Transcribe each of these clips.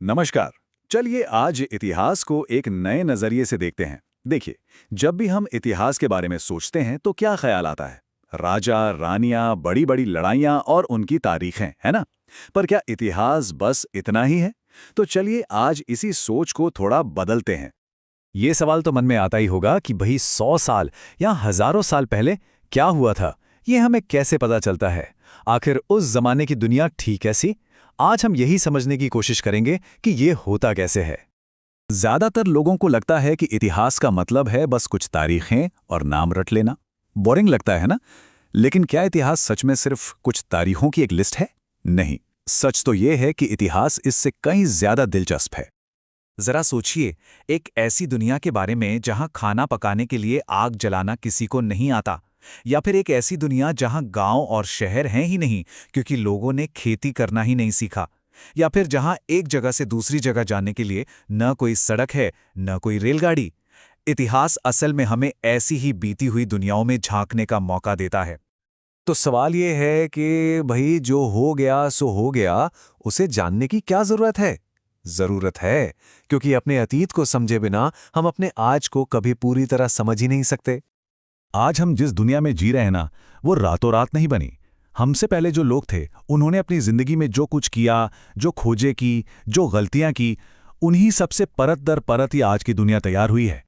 नमस्कार। चलिए आज इतिहास को एक नए नजरिए से देखते हैं। देखिए, जब भी हम इतिहास के बारे में सोचते हैं तो क्या ख्याल आता है? राजा, रानियां, बड़ी बड़ी लड़ाइयां और उनकी तारीखें, है ना? पर क्या इतिहास बस इतना ही है? तो चलिए आज इसी सोच को थोड़ा बदलते हैं। ये सवाल तो मन में आता ही होगा कि भाई 100 साल या हजारों साल पहले क्या हुआ था। ये हमें कैसे पता चलता है? आखिर उस जमाने की दुनिया थी कैसी? आज हम यही समझने की कोशिश करेंगे कि ये होता कैसे है। ज्यादातर लोगों को लगता है कि इतिहास का मतलब है बस कुछ तारीखें और नाम रट लेना। बोरिंग लगता है ना? लेकिन क्या इतिहास सच में सिर्फ कुछ तारीखों की एक लिस्ट है? नहीं, सच तो ये है कि इतिहास इससे कहीं ज्यादा दिलचस्प है। जरा सोचिए, एक ऐसी दुनिया के बारे में जहां खाना पकाने के लिए आग जलाना किसी को नहीं आता, या फिर एक ऐसी दुनिया जहां गांव और शहर हैं ही नहीं क्योंकि लोगों ने खेती करना ही नहीं सीखा, या फिर जहां एक जगह से दूसरी जगह जाने के लिए न कोई सड़क है न कोई रेलगाड़ी। इतिहास असल में हमें ऐसी ही बीती हुई दुनियाओं में झांकने का मौका देता है। तो सवाल ये है कि भाई जो हो गया सो हो गया, उसे जानने की क्या जरूरत है? जरूरत है, क्योंकि अपने अतीत को समझे बिना हम अपने आज को कभी पूरी तरह समझ ही नहीं सकते। आज हम जिस दुनिया में जी रहे हैं ना, वो रातों रात नहीं बनी। हमसे पहले जो लोग थे, उन्होंने अपनी जिंदगी में जो कुछ किया, जो खोजें की, जो गलतियां की, उन्हीं सबसे परत दर परत ही आज की दुनिया तैयार हुई है।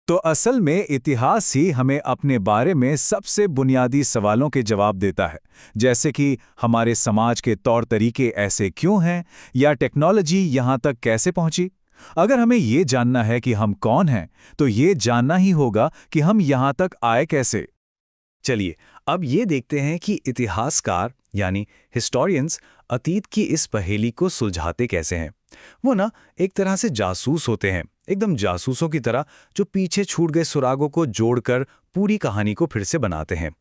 तो असल में इतिहास ही हमें अपने बारे में सबसे बुनियादी सवालों के जवाब देता है, जैसे कि हमारे समाज के तौर तरीके ऐसे क्यों हैं, या टेक्नोलॉजी यहाँ तक कैसे पहुंची। अगर हमें ये जानना है कि हम कौन हैं, तो ये जानना ही होगा कि हम यहाँ तक आए कैसे। चलिए, अब ये देखते हैं कि इतिहासकार यानी हिस्टोरियंस अतीत की इस पहेली को सुलझाते कैसे हैं। वो ना एक तरह से जासूस होते हैं, एकदम जासूसों की तरह, जो पीछे छूट गए सुरागों को जोड़कर पूरी कहानी को फिर से बनाते हैं।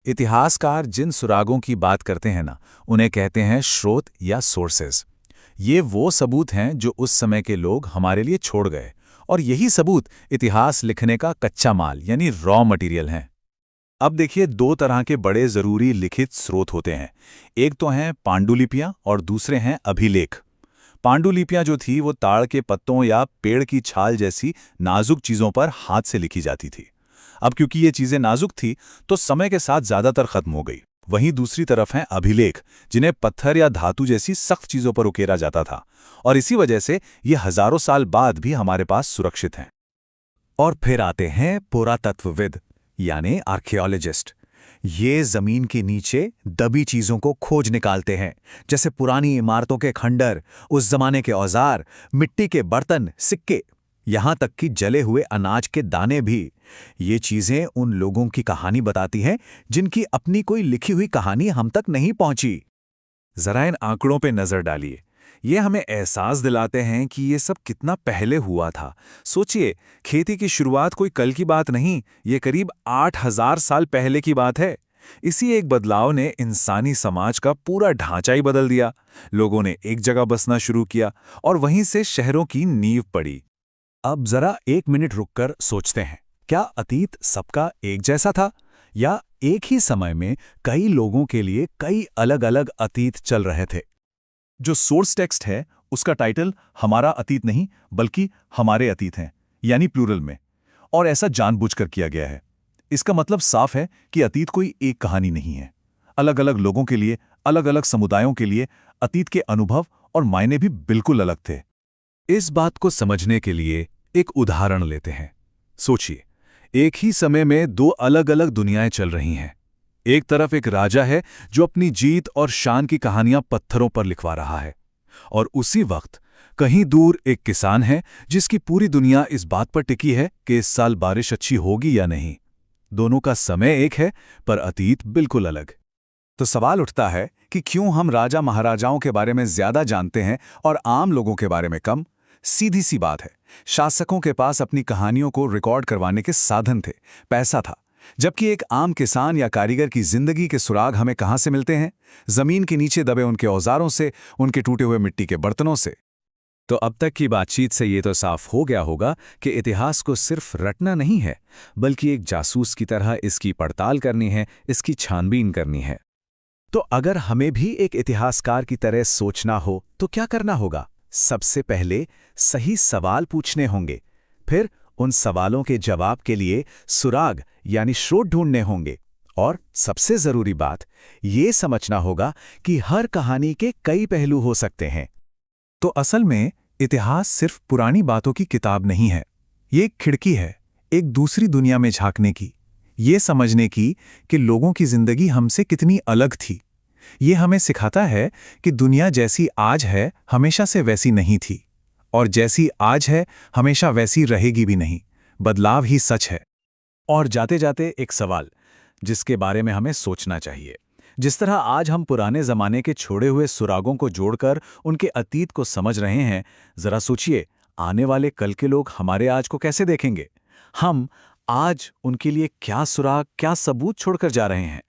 इतिहासकार जिन सुरागों की बात करते हैं ना, उन्हें कहते हैं स्रोत या सोर्सेज। ये वो सबूत हैं जो उस समय के लोग हमारे लिए छोड़ गए, और यही सबूत इतिहास लिखने का कच्चा माल यानी रॉ मटेरियल हैं। अब देखिए, दो तरह के बड़े जरूरी लिखित स्रोत होते हैं। एक तो हैं पांडुलिपियां और दूसरे हैं अभिलेख। पांडुलिपियां जो थी वो ताड़ के पत्तों या पेड़ की छाल जैसी नाजुक चीजों पर हाथ से लिखी जाती थी। अब क्योंकि ये चीजें नाजुक थी तो समय के साथ ज्यादातर खत्म हो गई। वहीं दूसरी तरफ हैं अभिलेख, जिन्हें पत्थर या धातु जैसी सख्त चीजों पर उकेरा जाता था, और इसी वजह से ये हजारों साल बाद भी हमारे पास सुरक्षित हैं। और फिर आते हैं पुरातत्वविद यानी आर्कियोलॉजिस्ट। ये जमीन के नीचे दबी चीजों को खोज निकालते हैं, जैसे पुरानी इमारतों के खंडर, उस जमाने के औजार, मिट्टी के बर्तन, सिक्के, यहां तक कि जले हुए अनाज के दाने भी। ये चीजें उन लोगों की कहानी बताती हैं जिनकी अपनी कोई लिखी हुई कहानी हम तक नहीं पहुंची। जरा इन आंकड़ों पे नजर डालिए। ये हमें एहसास दिलाते हैं कि ये सब कितना पहले हुआ था। सोचिए, खेती की शुरुआत कोई कल की बात नहीं, ये करीब 8000 साल पहले की बात है। इसी एक बदलाव ने इंसानी समाज का पूरा ढांचा ही बदल दिया। लोगों ने एक जगह बसना शुरू किया और वहीं से शहरों की नींव पड़ी। अब जरा एक मिनट रुककर सोचते हैं, क्या अतीत सबका एक जैसा था, या एक ही समय में कई लोगों के लिए कई अलग अलग अतीत चल रहे थे? जो सोर्स टेक्स्ट है उसका टाइटल हमारा अतीत नहीं बल्कि हमारे अतीत हैं, यानी प्लूरल में, और ऐसा जानबूझकर किया गया है। इसका मतलब साफ है कि अतीत कोई एक कहानी नहीं है। अलग अलग लोगों के लिए, अलग अलग समुदायों के लिए अतीत के अनुभव और मायने भी बिल्कुल अलग थे। इस बात को समझने के लिए एक उदाहरण लेते हैं। सोचिए, एक ही समय में दो अलग अलग दुनियाएं चल रही हैं। एक तरफ एक राजा है जो अपनी जीत और शान की कहानियां पत्थरों पर लिखवा रहा है, और उसी वक्त कहीं दूर एक किसान है जिसकी पूरी दुनिया इस बात पर टिकी है कि इस साल बारिश अच्छी होगी या नहीं। दोनों का समय एक है पर अतीत बिल्कुल अलग। तो सवाल उठता है कि क्यों हम राजा महाराजाओं के बारे में ज्यादा जानते हैं और आम लोगों के बारे में कम? सीधी सी बात है, शासकों के पास अपनी कहानियों को रिकॉर्ड करवाने के साधन थे, पैसा था। जबकि एक आम किसान या कारीगर की जिंदगी के सुराग हमें कहां से मिलते हैं? जमीन के नीचे दबे उनके औजारों से, उनके टूटे हुए मिट्टी के बर्तनों से। तो अब तक की बातचीत से ये तो साफ हो गया होगा कि इतिहास को सिर्फ रटना नहीं है, बल्कि एक जासूस की तरह इसकी पड़ताल करनी है, इसकी छानबीन करनी है। तो अगर हमें भी एक इतिहासकार की तरह सोचना हो तो क्या करना होगा? सबसे पहले सही सवाल पूछने होंगे, फिर उन सवालों के जवाब के लिए सुराग यानी स्रोत ढूंढने होंगे, और सबसे जरूरी बात ये समझना होगा कि हर कहानी के कई पहलू हो सकते हैं। तो असल में इतिहास सिर्फ पुरानी बातों की किताब नहीं है। ये एक खिड़की है, एक दूसरी दुनिया में झांकने की, ये समझने की कि लोगों की जिंदगी हमसे कितनी अलग थी। ये हमें सिखाता है कि दुनिया जैसी आज है हमेशा से वैसी नहीं थी, और जैसी आज है हमेशा वैसी रहेगी भी नहीं। बदलाव ही सच है। और जाते जाते एक सवाल जिसके बारे में हमें सोचना चाहिए। जिस तरह आज हम पुराने जमाने के छोड़े हुए सुरागों को जोड़कर उनके अतीत को समझ रहे हैं, जरा सोचिए आने वाले कल के लोग हमारे आज को कैसे देखेंगे। हम आज उनके लिए क्या सुराग, क्या सबूत छोड़कर जा रहे हैं।